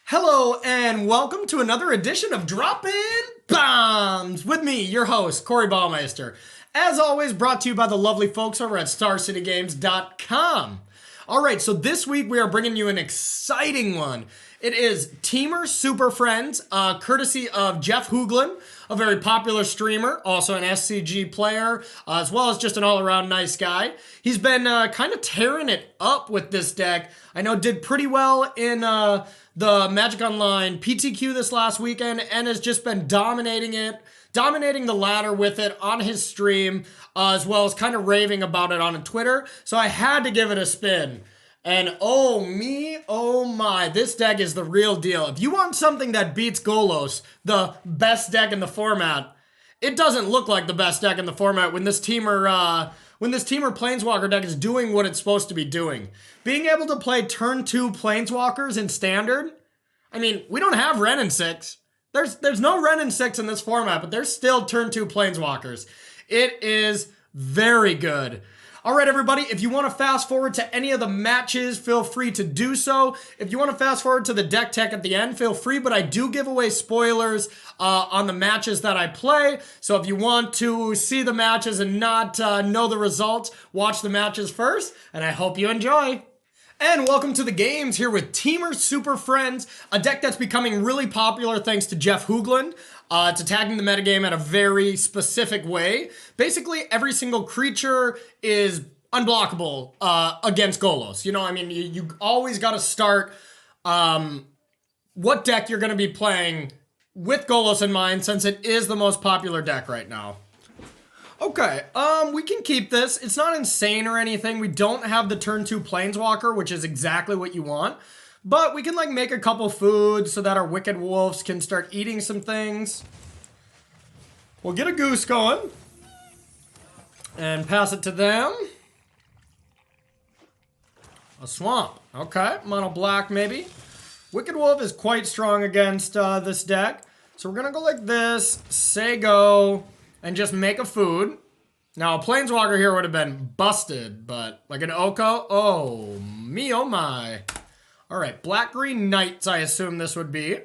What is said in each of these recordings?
Hello and welcome to another edition of Droppin Baums with me, your host, Corey Baumeister. As always, brought to you by the lovely folks over at StarCityGames.com. Alright, so this week we are bringing you an exciting one. It is Temur Superfriends, courtesy of Jeff Hooglin, a very popular streamer, also an SCG player, as well as just an all-around nice guy. He's been kind of tearing it up with this deck. I know did pretty well in the Magic Online PTQ this last weekend and has just been dominating the ladder with it on his stream, as well as kind of raving about it on Twitter. So I had to give it a spin. And oh my, this deck is the real deal. If you want something that beats Golos, the best deck in the format, it doesn't look like the best deck in the format when this Temur Planeswalker deck is doing what it's supposed to be doing. Being able to play turn 2 Planeswalkers in Standard, I mean, we don't have Wrenn and 6. There's no Wrenn and 6 in this format, but there's still turn 2 Planeswalkers. It is very good. All right, everybody, if you want to fast forward to any of the matches, feel free to do so. If you want to fast forward to the deck tech at the end, feel free, but I do give away spoilers on the matches that I play. So if you want to see the matches and not know the results, watch the matches first, and I hope you enjoy. And welcome to the games here with Temur Superfriends, a deck that's becoming really popular thanks to Jeff Hooglin. It's attacking the metagame in a very specific way. Basically, every single creature is unblockable against Golos. You know, I mean, you always got to start what deck you're going to be playing with Golos in mind, since it is the most popular deck right now. Okay, we can keep this. It's not insane or anything. We don't have the turn 2 Planeswalker, which is exactly what you want. But we can like make a couple foods so that our Wicked Wolves can start eating some things. We'll get a goose going. And pass it to them. A swamp. Okay, mono black maybe. Wicked Wolf is quite strong against this deck. So we're gonna go like this, say go, and just make a food. Now a Planeswalker here would have been busted, but like an Oko, oh me oh my. All right, Black-Green Knights, I assume this would be.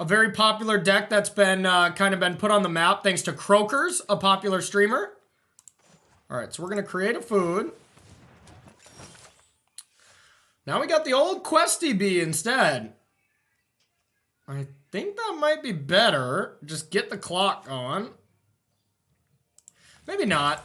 A very popular deck that's been kind of been put on the map thanks to Croakers, a popular streamer. All right, so we're gonna create a food. Now we got the old Questy Bee instead. I think that might be better. Just get the clock going. Maybe not,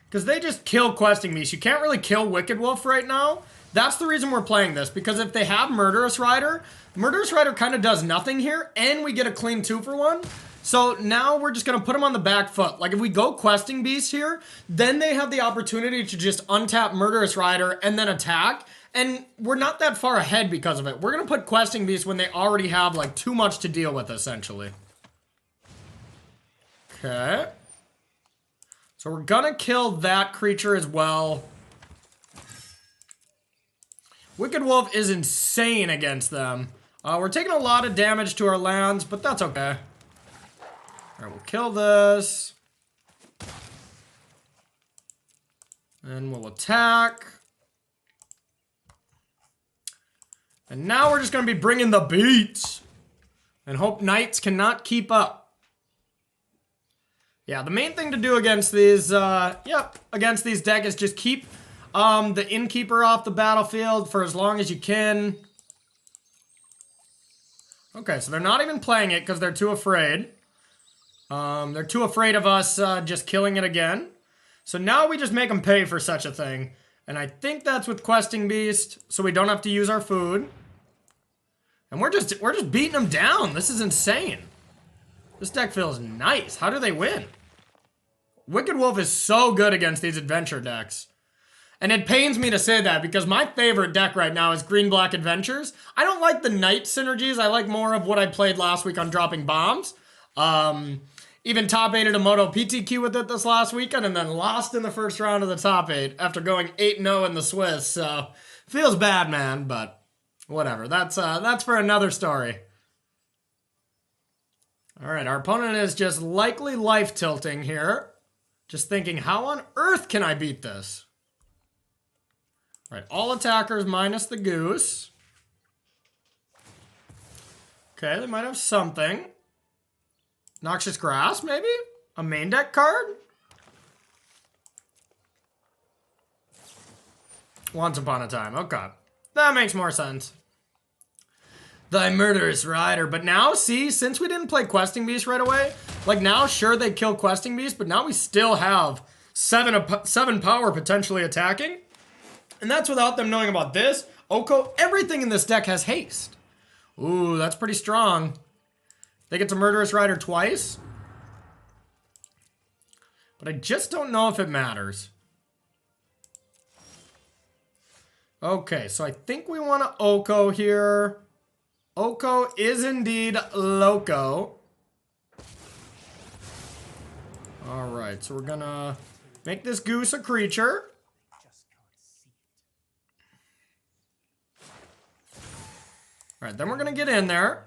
because they just kill questing beasts. You can't really kill Wicked Wolf right now. That's the reason we're playing this, because if they have Murderous Rider kind of does nothing here, and we get a clean 2-for-1. So now we're just going to put them on the back foot. Like if we go Questing Beast here, then they have the opportunity to just untap Murderous Rider and then attack. And we're not that far ahead because of it. We're going to put Questing Beast when they already have like too much to deal with, essentially. Okay. So we're going to kill that creature as well. Wicked Wolf is insane against them. We're taking a lot of damage to our lands, but that's okay. All right, we'll kill this. And we'll attack. And now we're just going to be bringing the beats. And hope Knights cannot keep up. Yeah, the main thing to do against these, against these decks is just keep the Innkeeper off the battlefield for as long as you can. Okay, so they're not even playing it because they're too afraid. They're too afraid of us just killing it again. So now we just make them pay for such a thing. And I think that's with Questing Beast, so we don't have to use our food. And we're just beating them down. This is insane. This deck feels nice. How do they win? Wicked Wolf is so good against these adventure decks. And it pains me to say that because my favorite deck right now is Green-Black Adventures. I don't like the Knight synergies. I like more of what I played last week on Dropping Bombs. Even top 8 at a Moto PTQ with it this last weekend and then lost in the first round of the top 8 after going 8-0 in the Swiss. So, feels bad, man, but whatever. That's for another story. All right, our opponent is just likely life tilting here. Just thinking, how on earth can I beat this? All right, all attackers minus the goose. Okay, they might have something. Noxious Grass, maybe? A main deck card? Once Upon a Time, okay. That makes more sense. Thy Murderous Rider. But now, see, since we didn't play Questing Beast right away, like now, sure, they kill Questing Beast, but now we still have 7 power potentially attacking. And that's without them knowing about this. Oko, everything in this deck has haste. Ooh, that's pretty strong. They get to Murderous Rider twice. But I just don't know if it matters. Okay, so I think we want to Oko here. Oko is indeed loco. Alright, so we're gonna make this goose a creature. Alright, then we're gonna get in there.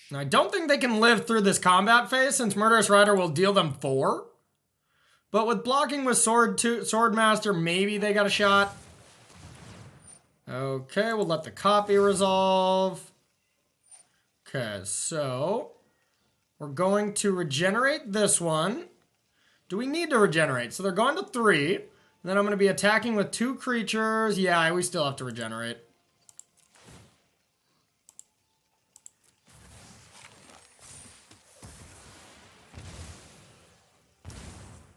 Now, I don't think they can live through this combat phase since Murderous Rider will deal them 4. But with blocking with Swordmaster, maybe they got a shot. Okay, we'll let the copy resolve. Okay, so we're going to regenerate this one. Do we need to regenerate? So they're going to 3. And then I'm going to be attacking with 2 creatures. Yeah, we still have to regenerate.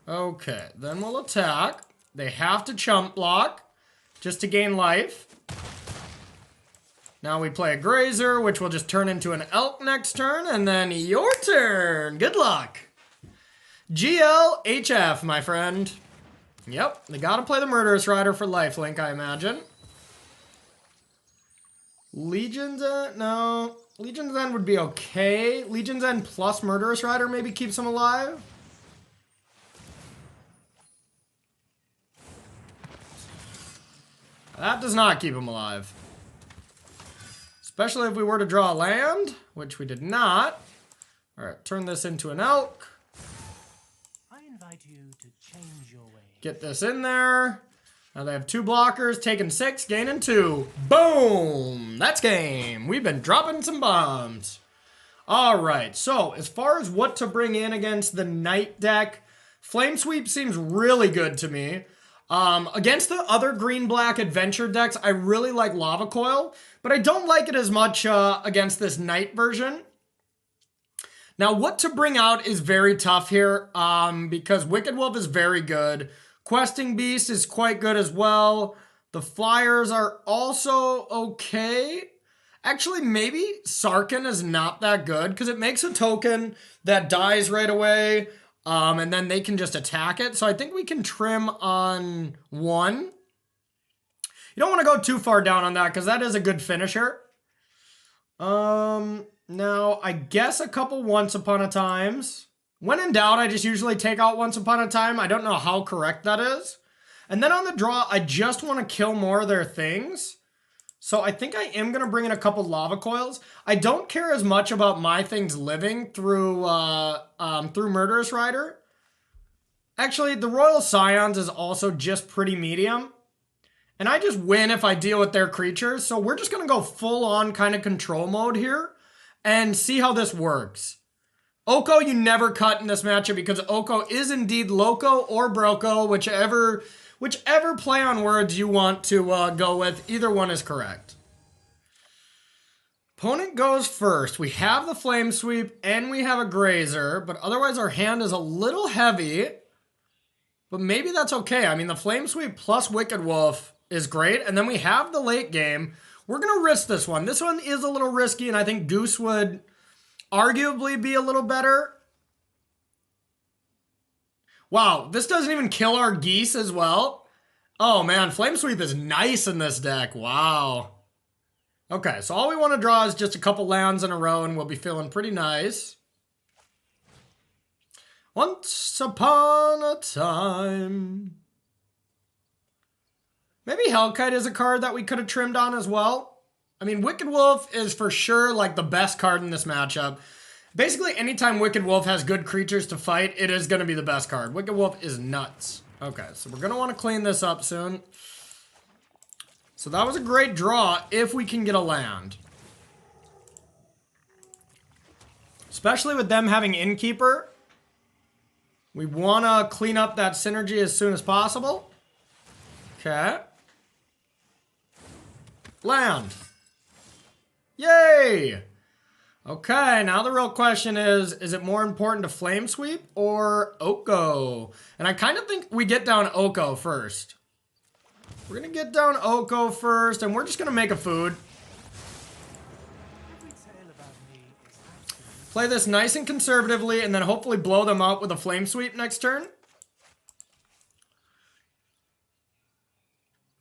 Okay, then we'll attack. They have to chump block just to gain life. Now we play a Grazer, which will just turn into an Elk next turn, and then your turn. Good luck. GLHF, my friend. Yep, they gotta play the Murderous Rider for lifelink, I imagine. Legion's End? No. Legion's End would be okay. Legion's End plus Murderous Rider maybe keeps him alive. That does not keep him alive. Especially if we were to draw a land, which we did not. Alright, turn this into an elk. I invite you to change your way. Get this in there. Now they have 2 blockers, taking 6, gaining 2. Boom! That's game. We've been dropping some bombs. Alright, so as far as what to bring in against the Knight deck, Flame Sweep seems really good to me. Against the other green-black adventure decks, I really like Lava Coil, but I don't like it as much against this Knight version. Now, what to bring out is very tough here, because Wicked Wolf is very good. Questing Beast is quite good as well. The Flyers are also okay. Actually, maybe Sarkhan is not that good, because it makes a token that dies right away. And then they can just attack it. So I think we can trim on 1. You don't want to go too far down on that because that is a good finisher. Now, I guess a couple Once Upon a Times. When in doubt, I just usually take out Once Upon a Time. I don't know how correct that is. And then on the draw, I just want to kill more of their things. So I think I am going to bring in a couple Lava Coils. I don't care as much about my things living through Murderous Rider. Actually, the Royal Scions is also just pretty medium. And I just win if I deal with their creatures. So we're just going to go full on kind of control mode here and see how this works. Oko, you never cut in this matchup because Oko is indeed Loco or Broco, whichever play on words you want to go with. Either one is correct. Opponent goes first. We have the Flame Sweep and we have a Grazer, but otherwise our hand is a little heavy. But maybe that's okay. I mean, the Flame Sweep plus Wicked Wolf is great. And then we have the late game. We're going to risk this one. This one is a little risky, and I think Goose would arguably be a little better. Wow, this doesn't even kill our geese as well. Oh man, Flame Sweep is nice in this deck. Wow. Okay, so all we want to draw is just a couple lands in a row and we'll be feeling pretty nice. Once upon a time. Maybe Hellkite is a card that we could have trimmed on as well. I mean, Wicked Wolf is for sure like the best card in this matchup. Basically, anytime Wicked Wolf has good creatures to fight, it is going to be the best card. Wicked Wolf is nuts. Okay, so we're going to want to clean this up soon. So that was a great draw if we can get a land. Especially with them having Innkeeper. We want to clean up that synergy as soon as possible. Okay. Land. Yay! Okay, now the real question is it more important to Flame Sweep or Oko? And I kind of think we get down Oko first. We're going to get down Oko first, and we're just going to make a food. Play this nice and conservatively, and then hopefully blow them up with a Flame Sweep next turn.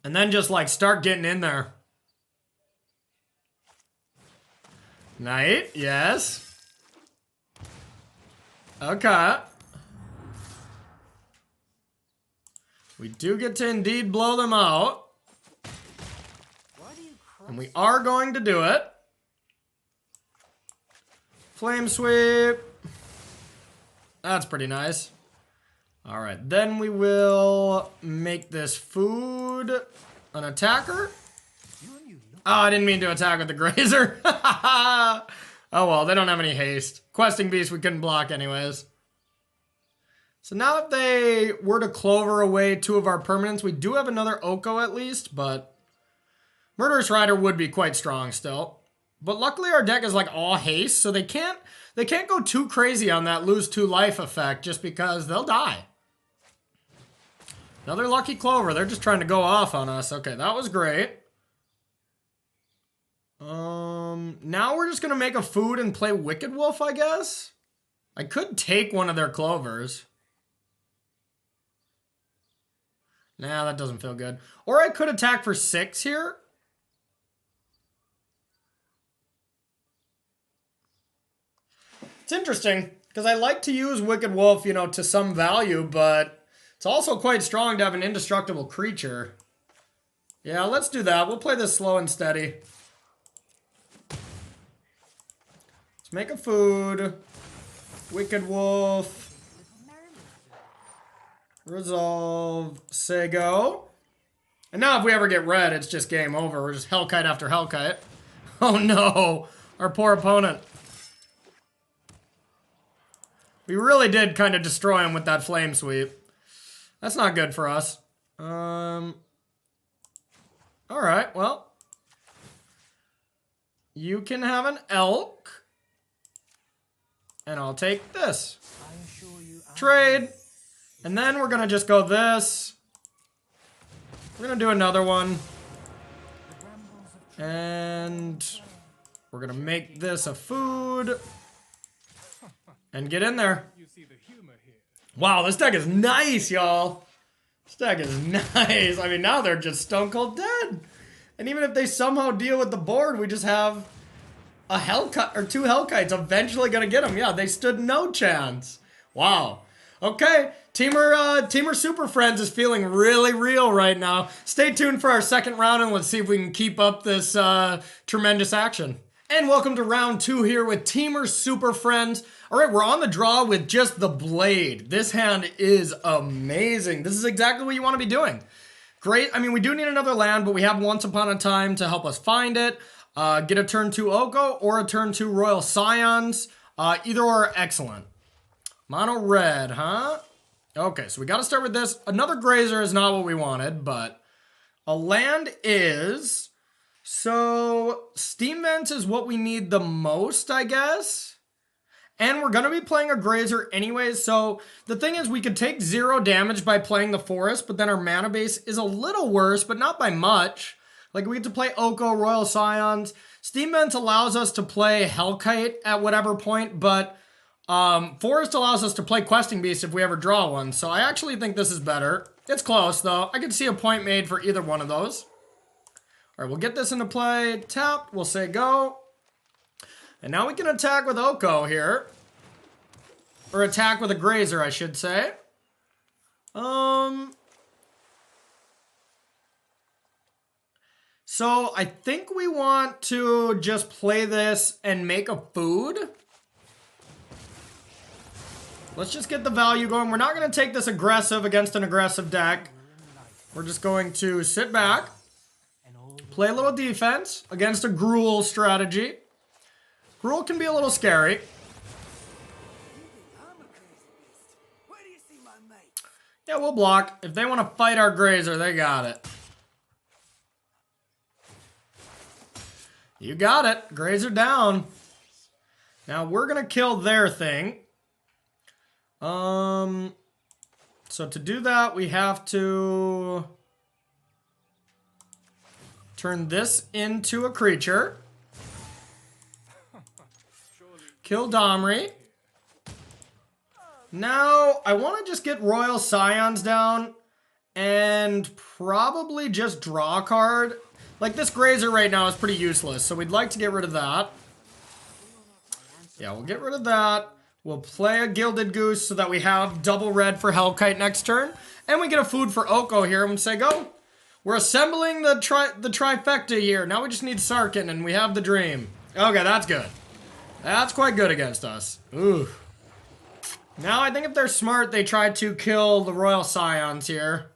And then just, like, start getting in there. Knight, yes. Okay. We do get to indeed blow them out. And we are going to do it. Flame Sweep. That's pretty nice. Alright, then we will make this food an attacker. Oh, I didn't mean to attack with the Grazer. Oh well, they don't have any haste. Questing Beast we couldn't block anyways. So now if they were to clover away two of our permanents, we do have another Oko at least, but Murderous Rider would be quite strong still. But luckily our deck is like all haste, so they can't go too crazy on that lose 2 life effect just because they'll die. Another lucky clover. They're just trying to go off on us. Okay, that was great. Now we're just gonna make a food and play Wicked Wolf, I guess. I could take one of their clovers. Nah, that doesn't feel good. Or I could attack for 6 here. It's interesting, because I like to use Wicked Wolf, you know, to some value, but it's also quite strong to have an indestructible creature. Yeah, let's do that. We'll play this slow and steady. Let's make a food. Wicked Wolf. Resolve. Say go. And now if we ever get red, it's just game over. We're just Hellkite after Hellkite. Oh no, our poor opponent. We really did kind of destroy him with that Flame Sweep. That's not good for us. Alright, well. You can have an elk. And I'll take this. Trade. And then we're going to just go this. We're going to do another one. And we're going to make this a food. And get in there. Wow, this deck is nice, y'all. This deck is nice. I mean, now they're just stone cold dead. And even if they somehow deal with the board, we just have a Hellkite or 2 Hellkites eventually gonna get them. Yeah, they stood no chance. Wow. Okay, Temur Super Friends is feeling really real right now. Stay tuned for our second round and let's see if we can keep up this tremendous action. And welcome to round 2 here with Temur Super Friends. All right, we're on the draw with just the Blade. This hand is amazing. This is exactly what you want to be doing. Great. I mean, we do need another land, but we have Once Upon a Time to help us find it. Get a turn 2 Oko or a turn 2 Royal Scions. Either or are excellent. Mono red, huh? Okay, so we got to start with this. Another Grazer is not what we wanted, but a land is. So Steam Vents is what we need the most, I guess. And we're going to be playing a Grazer anyways, so the thing is we could take 0 damage by playing the Forest, but then our mana base is a little worse, but not by much. Like, we get to play Oko, Royal Scions. Steam Vents allows us to play Hellkite at whatever point, but Forest allows us to play Questing Beast if we ever draw one, so I actually think this is better. It's close, though. I could see a point made for either one of those. All right, we'll get this into play. Tap, we'll say go. And now we can attack with Oko here. Or attack with a Grazer, I should say. So I think we want to just play this and make a food. Let's just get the value going. We're not going to take this aggressive against an aggressive deck. We're just going to sit back, play a little defense against a Gruul strategy. Gruul can be a little scary. Yeah, we'll block. If they want to fight our Grazer, they got it. You got it. Grazer down. Now we're going to kill their thing. So to do that, we have to turn this into a creature. Kill Domri. Now, I want to just get Royal Scions down and probably just draw a card. Like, this Grazer right now is pretty useless, so we'd like to get rid of that. Yeah, we'll get rid of that. We'll play a Gilded Goose so that we have double red for Hellkite next turn. And we get a food for Oko here and say, go. We're assembling the trifecta here. Now we just need Sarkin and we have the dream. Okay, that's good. That's quite good against us. Ooh. Now I think if they're smart, they try to kill the Royal Scions here.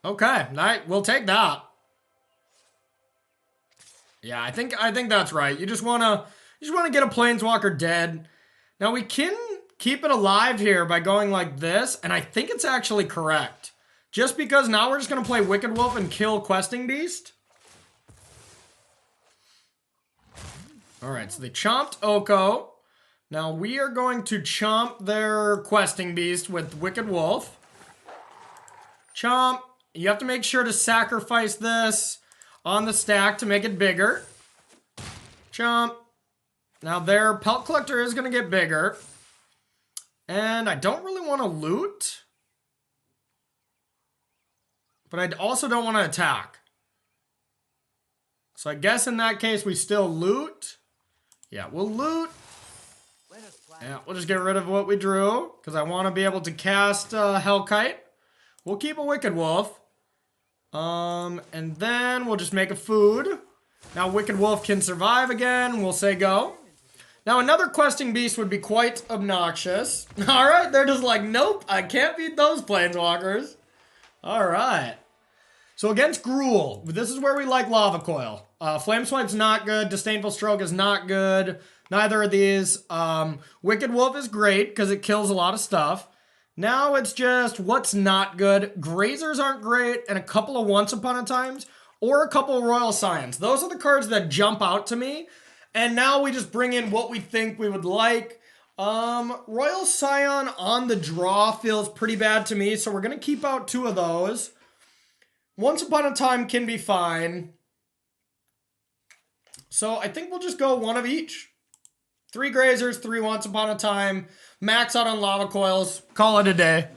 Okay, we'll take that. Yeah, I think that's right. You just wanna get a Planeswalker dead. Now we can keep it alive here by going like this, and I think it's actually correct. Just because now we're just gonna play Wicked Wolf and kill Questing Beast. Alright, so they chomped Oko. Now we are going to chomp their Questing Beast with Wicked Wolf. Chomp. You have to make sure to sacrifice this on the stack to make it bigger. Chomp. Now their Pelt Collector is going to get bigger. And I don't really want to loot. But I also don't want to attack. So I guess in that case we still loot. Yeah, we'll loot. Yeah, we'll just get rid of what we drew. Because I want to be able to cast Hellkite. We'll keep a Wicked Wolf. And then we'll just make a food. Now Wicked Wolf can survive again. We'll say go. Now another Questing Beast would be quite obnoxious. Alright, they're just like, nope, I can't beat those Planeswalkers. Alright. So against Gruul, this is where we like Lava Coil. Flame Swipe's not good. Disdainful Stroke is not good. Neither of these. Wicked Wolf is great because it kills a lot of stuff. Now it's just what's not good. Grazers aren't great, and a couple of Once Upon a Times, or a couple of Royal Scions. Those are the cards that jump out to me. And now we just bring in what we think we would like. Royal Scion on the draw feels pretty bad to me, so we're going to keep out two of those. Once Upon a Time can be fine. So I think we'll just go one of each. 3 Grazers, 3 Once Upon a Time. Max out on Lava Coils. Call it a day.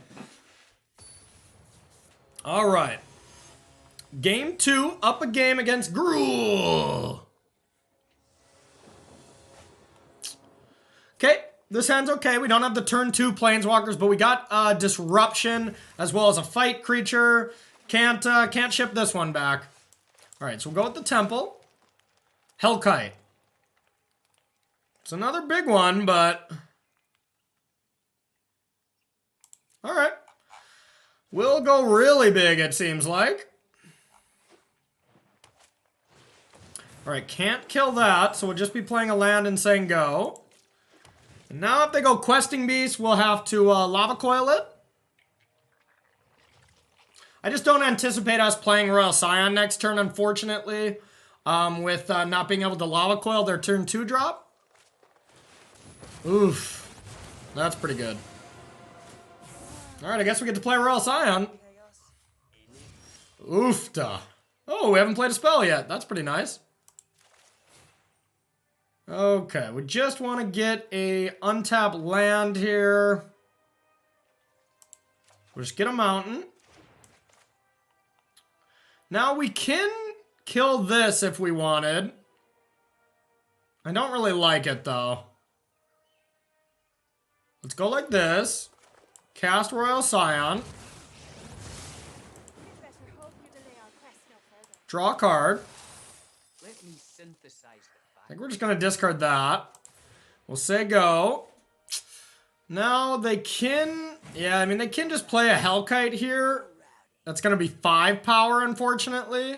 All right. Game 2, up a game against Gruul. Okay, this hand's okay. We don't have the turn 2 Planeswalkers, but we got Disruption as well as a fight creature. Can't ship this one back. All right, so we'll go with the Temple. Hellkite. It's another big one, but... All right. We'll go really big, it seems like. All right, can't kill that, so we'll just be playing a land and saying go. And now if they go Questing Beast, we'll have to Lava Coil it. I just don't anticipate us playing Royal Scion next turn, unfortunately, with not being able to Lava Coil their turn 2 drop. Oof. That's pretty good. Alright, I guess we get to play Royal Scion. Oofta. Oh, we haven't played a spell yet. That's pretty nice. Okay, we just want to get a untapped land here. We'll just get a mountain. Now we can kill this if we wanted. I don't really like it though. Let's go like this. Cast Royal Scion. Draw a card. Let me synthesize the I fact. think we're just going to discard that. We'll say go. Now they can... Yeah, I mean, they can just play a Hellkite here. That's going to be 5 power, unfortunately.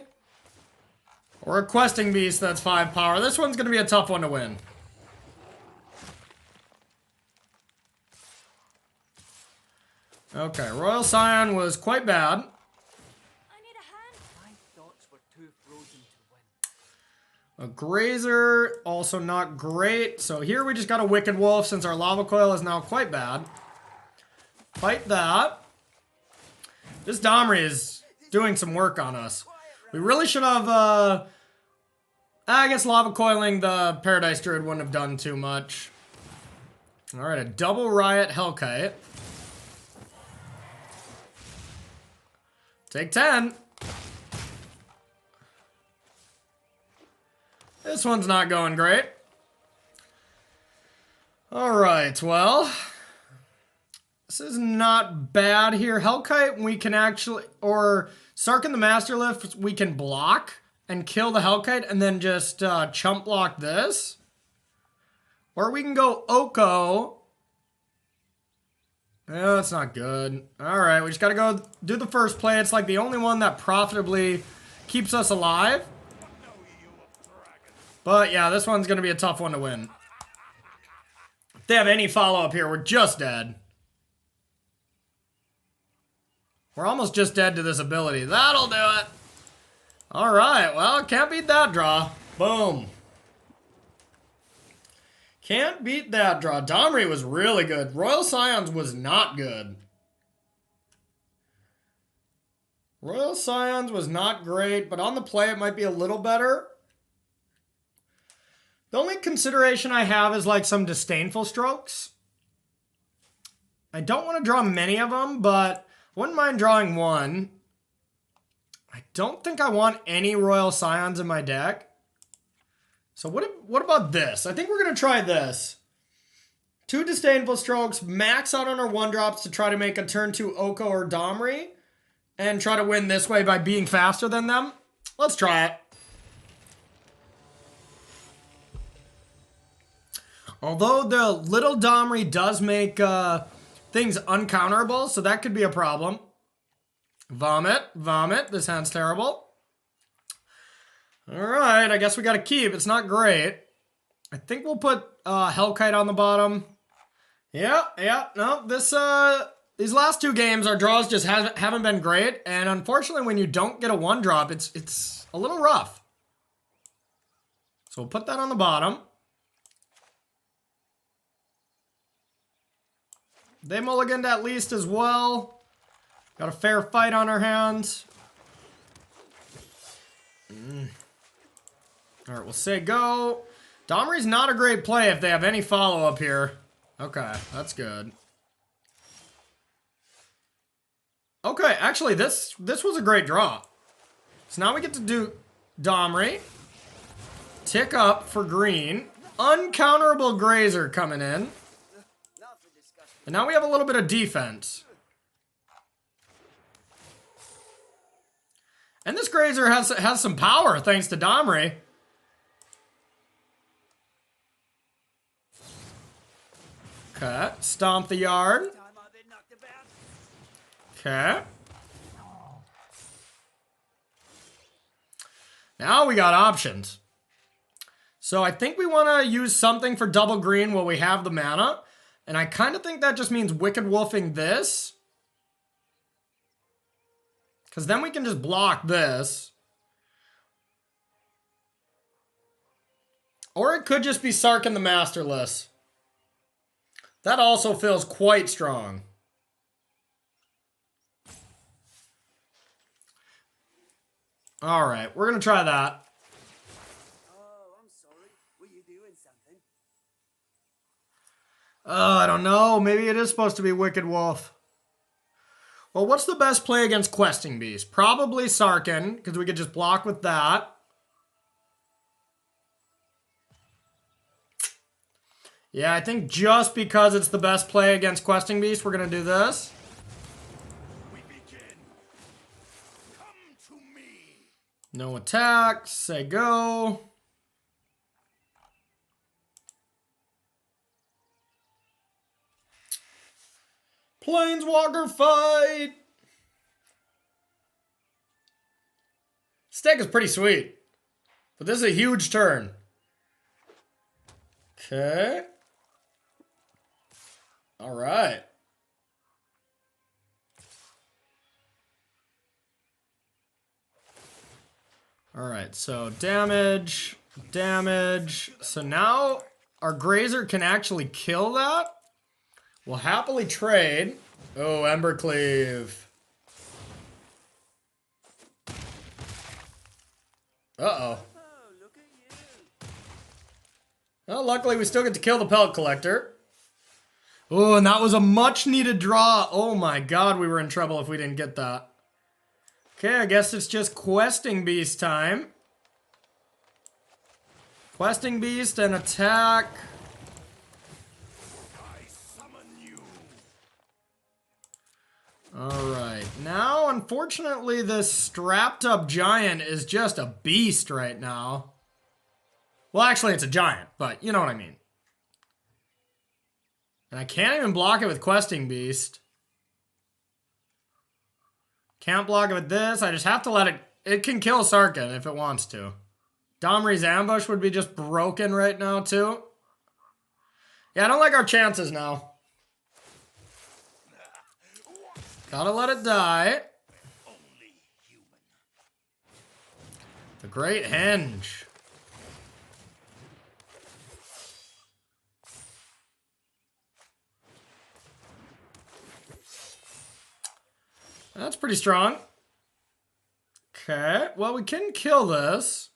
Or a Questing Beast that's 5 power. This one's going to be a tough one to win. Okay, Royal Scion was quite bad. I need a hand. My thoughts were too frozen to win. A Grazer, also not great. So here we just got a Wicked Wolf since our Lava Coil is now quite bad. Fight that. This Domri is doing some work on us. We really should have, I guess Lava Coiling the Paradise Druid wouldn't have done too much. Alright, a double Riot Hellkite. Take 10. This one's not going great. Alright, well. This is not bad here. Hellkite, we can actually... Or Sarkin the Masterlift, we can block and kill the Hellkite and then just chump block this. Or we can go Oko. Yeah, that's not good. Alright, we just gotta go do the first play. It's like the only one that profitably keeps us alive. But yeah, this one's gonna be a tough one to win. If they have any follow-up here, we're just dead. We're almost just dead to this ability. That'll do it. Alright, well, can't beat that draw. Boom. Can't beat that draw. Domri was really good. Royal Scions was not good. Royal Scions was not great, but on the play it might be a little better. The only consideration I have is like some Disdainful Strokes. I don't want to draw many of them, but wouldn't mind drawing one. I don't think I want any Royal Scions in my deck. So what about this? I think we're going to try this. 2 Disdainful Strokes, max out on our 1-drops to try to make a turn 2 Oko or Domri. And try to win this way by being faster than them. Let's try it. Although the little Domri does make things uncounterable, so that could be a problem. Vomit, vomit. This hand's terrible. Alright, I guess we gotta keep. It's not great. I think we'll put Hellkite on the bottom. Yeah, no, these last 2 games, our draws just haven't been great, and unfortunately when you don't get a 1-drop, it's a little rough. So we'll put that on the bottom. They mulliganed at least as well. Got a fair fight on our hands. Alright, we'll say go. Domri's not a great play if they have any follow-up here. Okay, that's good. Okay, actually, this was a great draw. So now we get to do Domri. Tick up for green. Uncounterable Grazer coming in. And now we have a little bit of defense. And this Grazer has some power thanks to Domri. Okay, stomp the yard. Okay. Now we got options. So I think we want to use something for double green while we have the mana. And I kind of think that just means Wicked Wolfing this. Because then we can just block this. Or it could just be Sarkin the Masterless. That also feels quite strong. Alright, we're going to try that. Oh, I'm sorry. Were you doing something? I don't know. Maybe it is supposed to be Wicked Wolf. Well, what's the best play against Questing Beast? Probably Sarkin, because we could just block with that. Yeah, I think just because it's the best play against Questing Beast, we're going to do this. We begin. Come to me. No attacks. Say go. Planeswalker fight. This deck is pretty sweet. But this is a huge turn. Okay. All right. All right, so damage, damage. So now our Grazer can actually kill that. We'll happily trade. Oh, Embercleave. Uh-oh. Oh, look at you. Well, luckily we still get to kill the Pellet Collector. Oh, and that was a much-needed draw. Oh my god, we were in trouble if we didn't get that. Okay, I guess it's just Questing Beast time. Questing Beast and attack. Alright, now unfortunately this strapped up giant is just a beast right now. Well, actually it's a giant, but you know what I mean. And I can't even block it with Questing Beast. Can't block it with this. I just have to let it... It can kill Sarkhan if it wants to. Domri's Ambush would be just broken right now, too. Yeah, I don't like our chances now. Gotta let it die. The Great Henge. That's pretty strong. Okay, well, we can kill this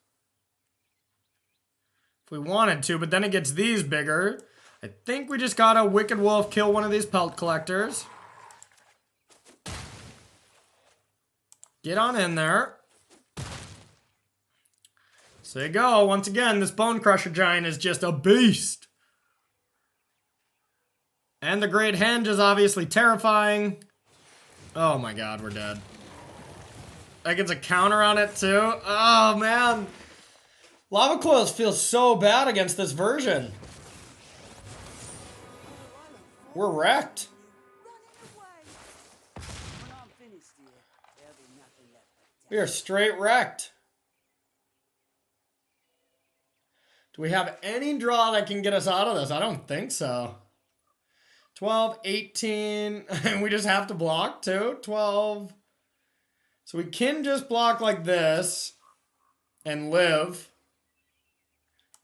if we wanted to, but then it gets these bigger. I think we just gotta Wicked Wolf kill one of these Pelt Collectors. Get on in there. So there you go. Once again, this Bone Crusher Giant is just a beast. And the Great Henge is obviously terrifying. Oh my god, we're dead. That gets a counter on it too. Oh man. Lava Coils feels so bad against this version. We're wrecked. When I'm finished here, there'll be nothing left but We are straight wrecked. Do we have any draw that can get us out of this? I don't think so. 12, 18, and we just have to block too. 12. So we can just block like this and live.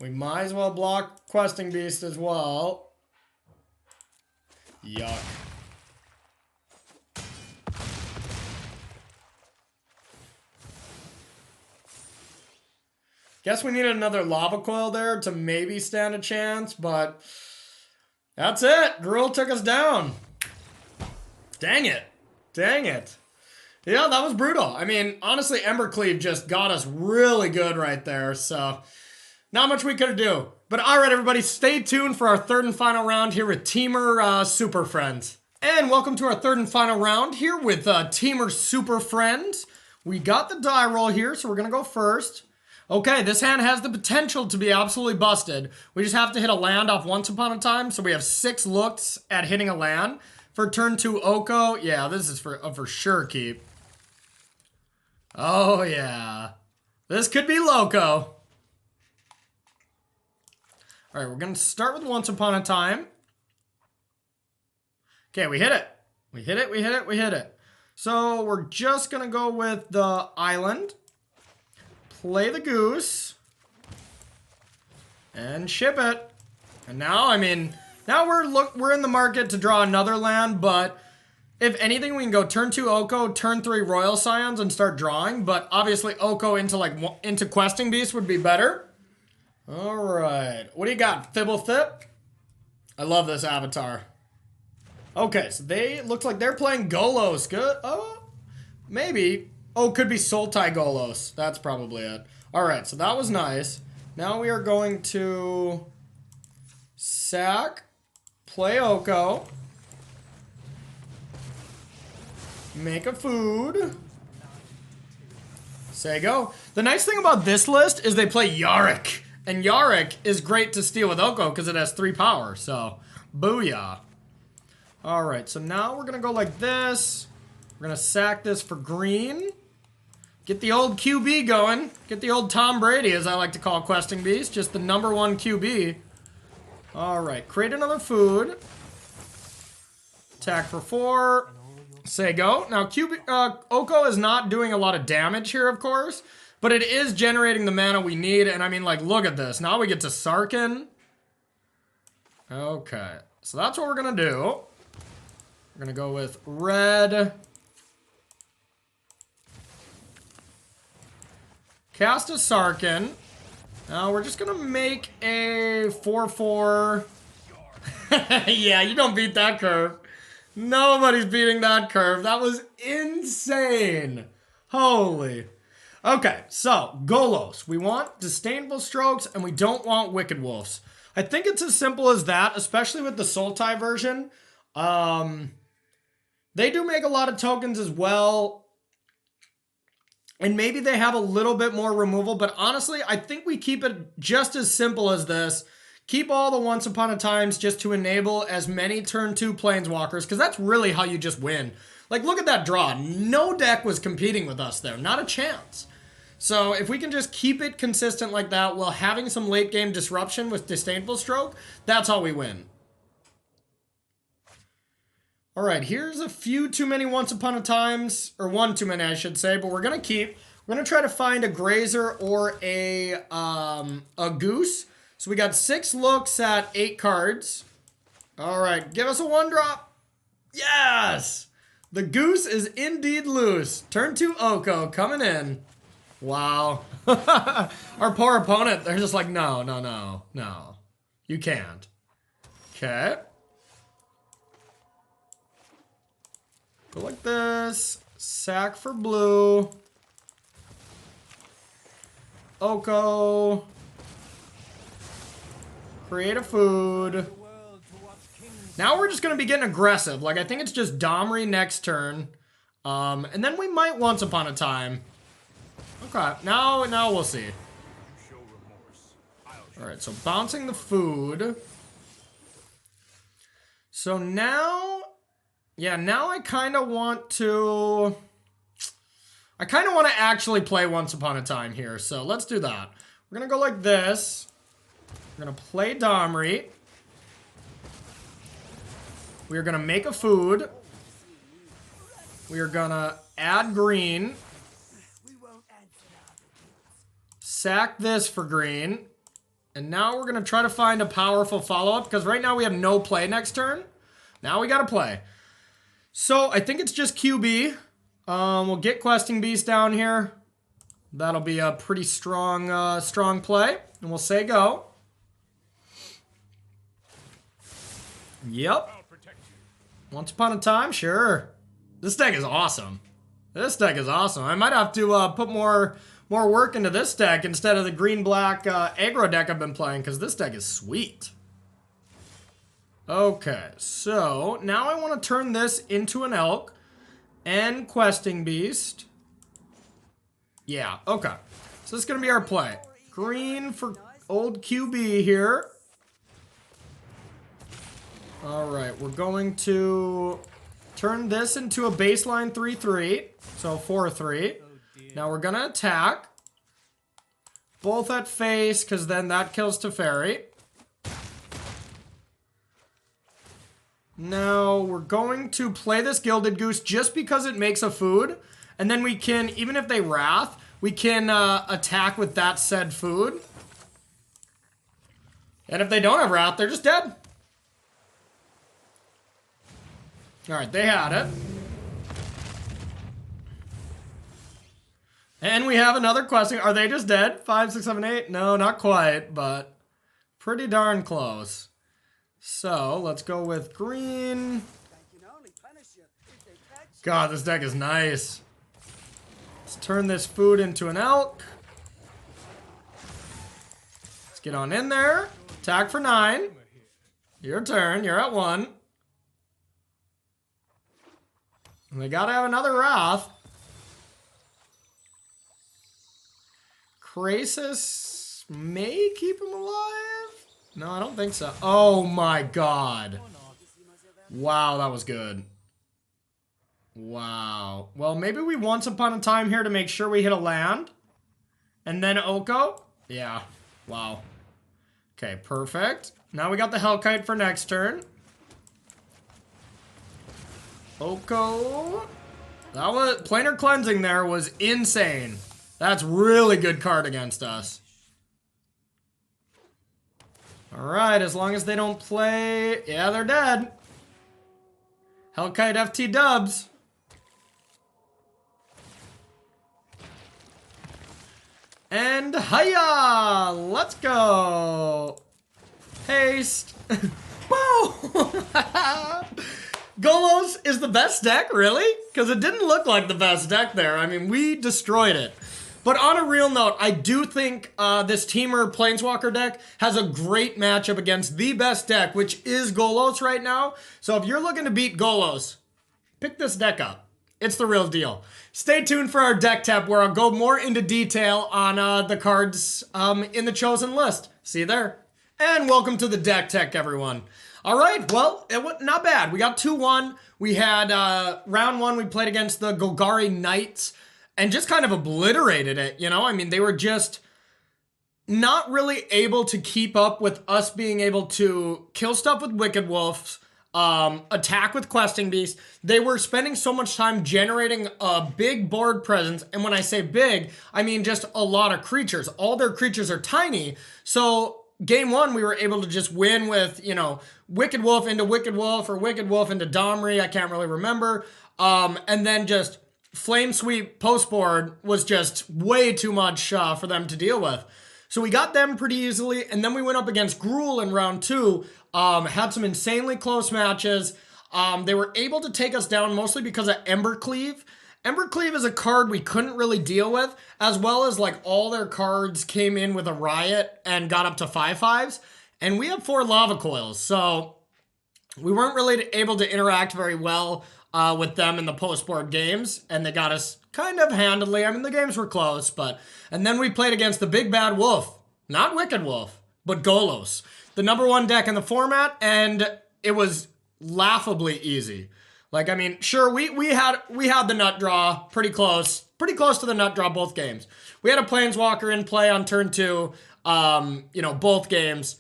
We might as well block Questing Beast as well. Yuck. Guess we needed another Lava Coil there to maybe stand a chance, but that's it. Gruul took us down. Dang it. Dang it. Yeah, that was brutal. I mean, honestly, Embercleave just got us really good right there, so not much we could do. But all right, everybody, stay tuned for our third and final round here with Temur Super Friends. And welcome to our third and final round here with Temur Super Friends. We got the die roll here, so we're going to go first. Okay, this hand has the potential to be absolutely busted. We just have to hit a land off Once Upon a Time, so we have 6 looks at hitting a land. For turn 2 Oko, yeah, this is for sure keep. Oh, yeah. This could be loco. All right, we're going to start with Once Upon a Time. Okay, we hit it. We hit it, we hit it, we hit it. So we're just going to go with the island. Play the goose. And ship it. And now, I mean, now we're in the market to draw another land, but if anything, we can go turn 2 Oko, turn 3 Royal Scions and start drawing, but obviously Oko into Questing Beast would be better. All right. What do you got? Fibblethip? I love this avatar. Okay, so they looks like they're playing Golos. Good. Oh, maybe. Oh, could be Sultai Golos. That's probably it. All right, so that was nice. Now we are going to sack, play Oko, make a food, Say go. The nice thing about this list is they play Yarick. And Yarick is great to steal with Oko because it has 3 power. So, booyah. Alright, so now we're going to go like this. We're going to sack this for green. Get the old QB going. Get the old Tom Brady, as I like to call Questing Beast. Just the #1 QB. Alright, create another food. Attack for 4. Say go. Now, Oko is not doing a lot of damage here, of course. But it is generating the mana we need. And I mean, like, look at this. Now we get to Sarkin. Okay. So that's what we're going to do. We're going to go with red. Cast a Sarkin. Now we're just going to make a 4/4. Yeah, you don't beat that curve. Nobody's beating that curve. That was insane. Holy. Okay, so Golos. We want Disdainful Strokes and we don't want Wicked Wolves. I think it's as simple as that, especially with the Sultai version. They do make a lot of tokens as well. And maybe they have a little bit more removal, but honestly, I think we keep it just as simple as this. Keep all the Once Upon a Times just to enable as many turn 2 Planeswalkers, because that's really how you just win. Like, look at that draw. No deck was competing with us there. Not a chance. So if we can just keep it consistent like that while having some late game disruption with Disdainful Stroke, that's how we win. All right, here's a few too many Once Upon a Times, or one too many, I should say, but we're going to try to find a Grazer or a Goose. So we got 6 looks at 8 cards. All right, give us a 1-drop. Yes! The Goose is indeed loose. Turn 2 Oko coming in. Wow. Our poor opponent, they're just like, no, no, no, no. You can't. Okay. Go like this. Sack for blue. Oko. Create a food. Now we're just going to be getting aggressive. Like, I think it's just Domri next turn. And then we might Once Upon a Time. Okay, now we'll see. Alright, so bouncing the food. So now... Yeah, now I kind of want to... actually play Once Upon a Time here. So let's do that. We're going to go like this. We're going to play Domri. We are going to make a food. We are going to add green. Sack this for green. And now we're going to try to find a powerful follow-up. Because right now we have no play next turn. Now we got to play. So I think it's just QB. We'll get Questing Beast down here. That'll be a pretty strong, strong play. And we'll say go. Yep. Once Upon a Time, sure. This deck is awesome. This deck is awesome. I might have to put more work into this deck instead of the green-black aggro deck I've been playing, because this deck is sweet. Okay, so now I want to turn this into an elk and Questing Beast. Yeah, okay. So this is going to be our play. Green for old QB here. Alright, we're going to turn this into a baseline 3/3. So 4/3. Now we're going to attack. Both at face, because then that kills Teferi. Now we're going to play this Gilded Goose just because it makes a food. And then we can, even if they Wrath, we can attack with that said food. And if they don't have Wrath, they're just dead. Alright, they had it. And we have another question. Are they just dead? 5, 6, 7, 8? No, not quite, but pretty darn close. So, let's go with green. God, this deck is nice. Let's turn this food into an elk. Let's get on in there. Attack for 9. Your turn. You're at 1. And they gotta have another Wrath. Krasis may keep him alive? No, I don't think so. Oh my god. Wow, that was good. Wow. Well, maybe we once upon a time here to make sure we hit a land. And then Oko? Yeah. Wow. Okay, perfect. Now we got the Hellkite for next turn. Oko. That was... Planar Cleansing there was insane. That's really good card against us. Alright, as long as they don't play... Yeah, they're dead. Hellkite FT dubs. And hiya! Let's go! Haste! Boom! Golos is the best deck, really? Because it didn't look like the best deck there. I mean, we destroyed it. But on a real note, I do think this Temur Planeswalker deck has a great matchup against the best deck, which is Golos right now. So if you're looking to beat Golos, pick this deck up. It's the real deal. Stay tuned for our deck tap where I'll go more into detail on the cards in the chosen list. See you there. And welcome to the deck tech, everyone. All right, well, not bad. We got 2-1. We had round 1, we played against the Golgari Knights and just kind of obliterated it, you know? I mean, they were just not really able to keep up with us being able to kill stuff with Wicked Wolves, attack with Questing Beast. They were spending so much time generating a big board presence, and when I say big, I mean just a lot of creatures. All their creatures are tiny, so game 1 we were able to just win with, you know, Wicked Wolf into Wicked Wolf or Wicked Wolf into Domri, I can't really remember, and then just Flame Sweep post board was just way too much for them to deal with. So we got them pretty easily, and then we went up against Gruul in round 2, had some insanely close matches. They were able to take us down mostly because of Embercleave. Embercleave is a card we couldn't really deal with, as well as like all their cards came in with a Riot and got up to 5/5s, and we have 4 Lava Coils, so we weren't really able to interact very well with them in the post-board games, and they got us kind of handily. I mean, the games were close, but... And then we played against the Big Bad Wolf. Not Wicked Wolf, but Golos. The #1 deck in the format, and it was laughably easy. Like, I mean, sure, we had the nut draw pretty close to the nut draw both games. We had a Planeswalker in play on turn 2, you know, both games.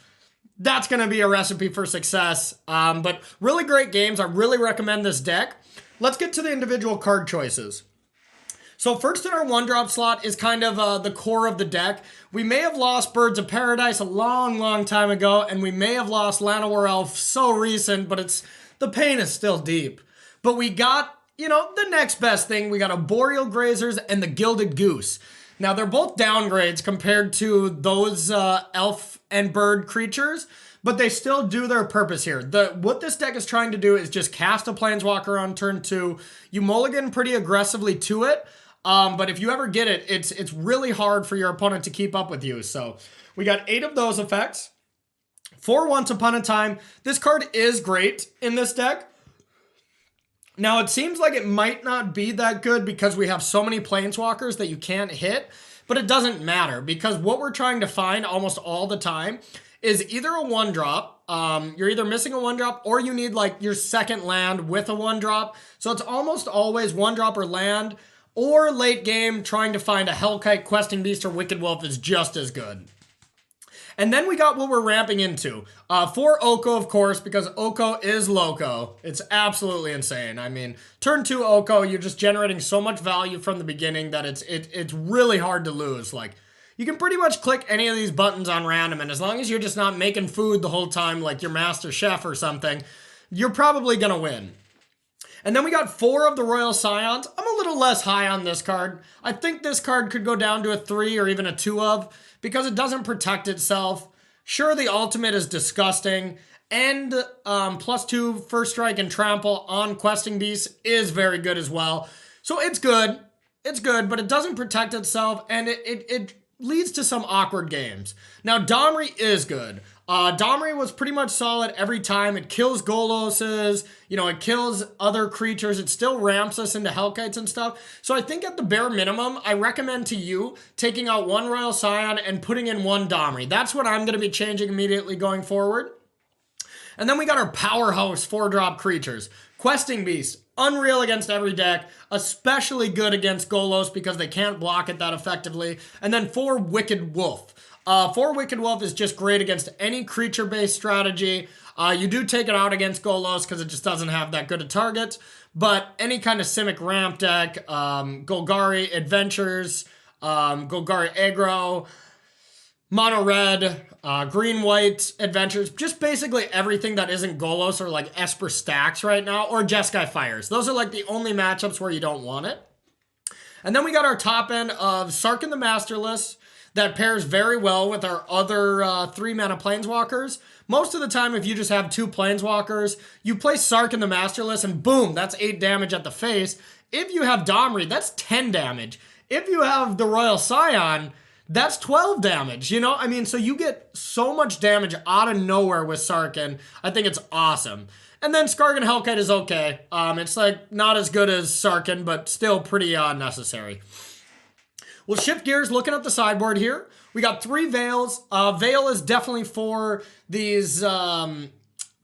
That's going to be a recipe for success. But really great games. I really recommend this deck. Let's get to the individual card choices. So first in our 1-drop slot is kind of the core of the deck. We may have lost Birds of Paradise a long, long time ago, and we may have lost Llanowar Elf so recent, but the pain is still deep. But we got, you know, the next best thing. We got a Boreal Grazers and the Gilded Goose. Now, they're both downgrades compared to those elf and bird creatures, but they still do their purpose here. What this deck is trying to do is just cast a Planeswalker on turn 2. You mulligan pretty aggressively to it, but if you ever get it, it's really hard for your opponent to keep up with you. So we got 8 of those effects. For Once Upon a Time, this card is great in this deck. Now, it seems like it might not be that good because we have so many Planeswalkers that you can't hit, but it doesn't matter because what we're trying to find almost all the time is either a 1-drop. You're either missing a 1-drop or you need like your second land with a 1-drop. So it's almost always 1-drop or land, or late game trying to find a Hellkite, Questing Beast, or Wicked Wolf is just as good. And then we got what we're ramping into. For Oko, of course, because Oko is loco. It's absolutely insane. I mean, turn 2 Oko, you're just generating so much value from the beginning that it's really hard to lose. Like, you can pretty much click any of these buttons on random, and as long as you're just not making food the whole time like your master chef or something, you're probably gonna win. And then we got 4 of the Royal Scions. I'm a little less high on this card. I think this card could go down to a 3 or even a 2 of, because it doesn't protect itself. Sure, the ultimate is disgusting, and +2 First Strike and Trample on Questing Beasts is very good as well. So it's good, but it doesn't protect itself, and it leads to some awkward games. Now, Domri is good. Domri was pretty much solid every time. It kills Goloses, it kills other creatures. It still ramps us into Hellkites and stuff. So I think at the bare minimum, I recommend to you taking out one Royal Scion and putting in one Domri. That's what I'm going to be changing immediately going forward. And then we got our powerhouse 4-drop creatures. Questing Beast, unreal against every deck, especially good against Golos because they can't block it that effectively. And then 4 Wicked Wolf. 4 Wicked Wolf is just great against any creature-based strategy. You do take it out against Golos because it just doesn't have that good of targets. But any kind of Simic ramp deck, Golgari Adventures, Golgari Aggro, Mono Red, Green White Adventures, just basically everything that isn't Golos or like Esper Stacks right now, or Jeskai Fires. Those are like the only matchups where you don't want it. And then we got our top end of Sarkhan the Masterless that pairs very well with our other 3-mana Planeswalkers. Most of the time, if you just have 2 Planeswalkers, you play Sarkhan the Masterless and boom, that's 8 damage at the face. If you have Domri, that's 10 damage. If you have the Royal Scion, that's 12 damage, so you get so much damage out of nowhere with Sarkhan. I think it's awesome. And then Skargan Hellkite is okay. It's like not as good as Sarkhan, but still pretty necessary. We'll shift gears looking at the sideboard here. We got 3 Veils. Veil is definitely for these, I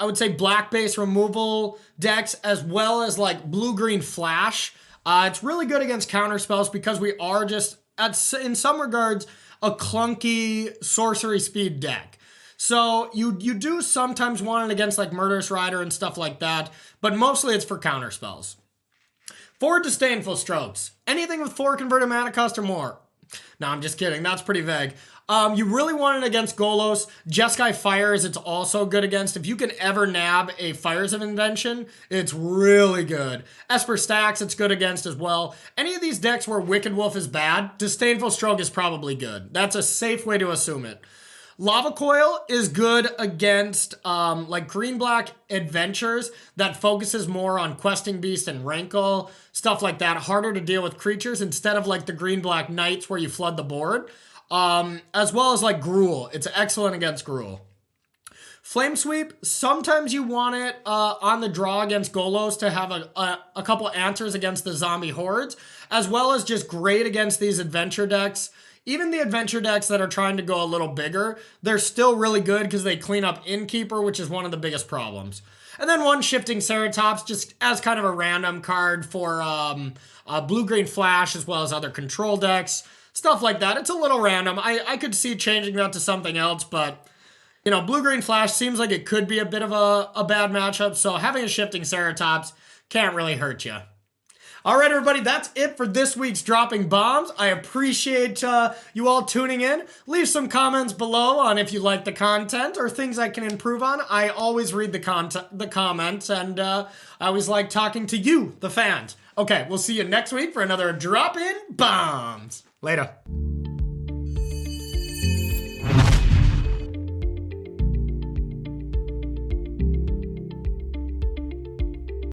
would say, black-based removal decks, as well as like blue-green flash. It's really good against counter spells because we are just, in some regards, a clunky sorcery speed deck. So you do sometimes want it against like Murderous Rider and stuff like that, but mostly it's for counter spells. 4 Disdainful Strokes. Anything with 4 converted mana cost or more. No, I'm just kidding. That's pretty vague. You really want it against Golos. Jeskai Fires, it's also good against. If you can ever nab a Fires of Invention, it's really good. Esper Stacks, it's good against as well. Any of these decks where Wicked Wolf is bad, Disdainful Stroke is probably good. That's a safe way to assume it. Lava Coil is good against like green-black adventures that focuses more on Questing Beast and Rankle, stuff like that. Harder to deal with creatures instead of like the green-black Knights where you flood the board. As well as like Gruul. It's excellent against Gruul. Flame Sweep, sometimes you want it on the draw against Golos to have a couple answers against the zombie hordes, as well as just great against these adventure decks. Even the adventure decks that are trying to go a little bigger, they're still really good because they clean up Innkeeper, which is one of the biggest problems. And then 1 Shifting Ceratops, just as kind of a random card for blue-green flash, as well as other control decks, stuff like that. It's a little random. I could see changing that to something else, but blue-green flash seems like it could be a bit of a bad matchup, so having a Shifting Ceratops can't really hurt you. All right, everybody, that's it for this week's Dropping Bombs. I appreciate you all tuning in. Leave some comments below on if you like the content or things I can improve on. I always read the comments, and I always like talking to you, the fans. Okay, we'll see you next week for another Droppin Bombs. Later.